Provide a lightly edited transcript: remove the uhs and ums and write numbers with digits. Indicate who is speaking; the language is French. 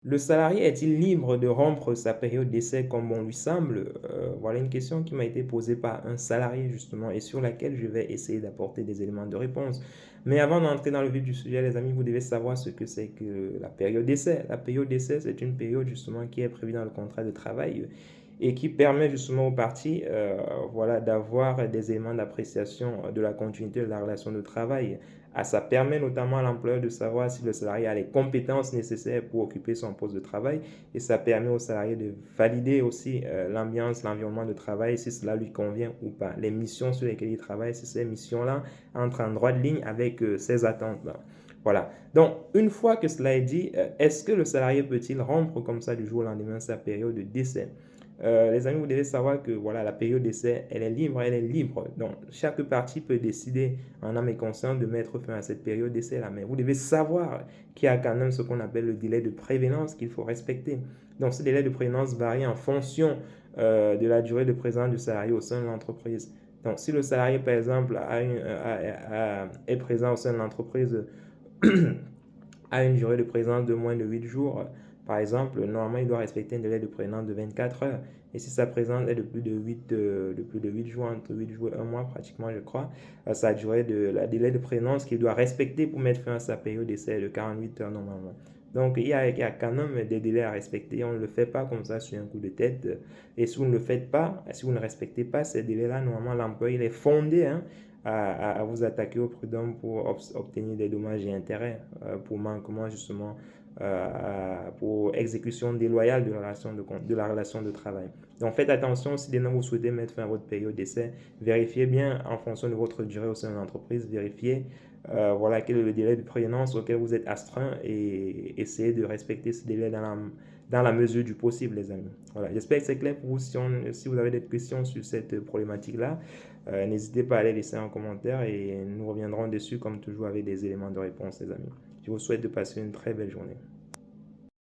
Speaker 1: Le salarié est-il libre de rompre sa période d'essai comme bon lui semble? Voilà une question qui m'a été posée par un salarié justement et sur laquelle je vais essayer d'apporter des éléments de réponse. Mais avant d'entrer dans le vif du sujet, les amis, vous devez savoir ce que c'est que la période d'essai. La période d'essai, c'est une période justement qui est prévue dans le contrat de travail et qui permet justement aux parties voilà, d'avoir des éléments d'appréciation de la continuité de la relation de travail. Ça permet notamment à l'employeur de savoir si le salarié a les compétences nécessaires pour occuper son poste de travail et ça permet au salarié de valider aussi l'ambiance, l'environnement de travail, si cela lui convient ou pas. Les missions sur lesquelles il travaille, si ces missions-là entrent en droite ligne avec ses attentes-là. Voilà. Donc, une fois que cela est dit, est-ce que le salarié peut-il rompre comme ça du jour au lendemain sa période d'essai? Les amis, vous devez savoir que voilà, la période d'essai, elle est libre, elle est libre. Donc, chaque partie peut décider en âme et conscience de mettre fin à cette période d'essai-là. Mais vous devez savoir qu'il y a quand même ce qu'on appelle le délai de prévenance qu'il faut respecter. Donc, ce délai de prévenance varie en fonction de la durée de présence du salarié au sein de l'entreprise. Donc, si le salarié, par exemple, est présent au sein de l'entreprise a une durée de présence de moins de 8 jours, par exemple, normalement, il doit respecter un délai de présence de 24 heures. Et si sa présence est de plus de 8 jours, entre 8 jours et un mois pratiquement, je crois, la délai de présence qu'il doit respecter pour mettre fin à sa période d'essai de 48 heures normalement. Donc, il y a quand même des délais à respecter. On ne le fait pas comme ça sur un coup de tête. Et si vous ne le faites pas, si vous ne respectez pas ces délais-là, normalement, l'employeur il est fondé à vous attaquer au prud'homme pour obtenir des dommages et intérêts, pour manquement justement, pour exécution déloyale de la relation de travail. Donc faites attention, si demain vous souhaitez mettre fin à votre période d'essai, vérifiez bien en fonction de votre durée au sein de l'entreprise, vérifiez voilà, quel est le délai de prévenance auquel vous êtes astreint et essayez de respecter ce délai dans la mesure du possible, les amis. Voilà, j'espère que c'est clair pour vous. Si vous avez des questions sur cette problématique-là, n'hésitez pas à les laisser en commentaire et nous reviendrons dessus comme toujours avec des éléments de réponse, les amis. Je vous souhaite de passer une très belle journée.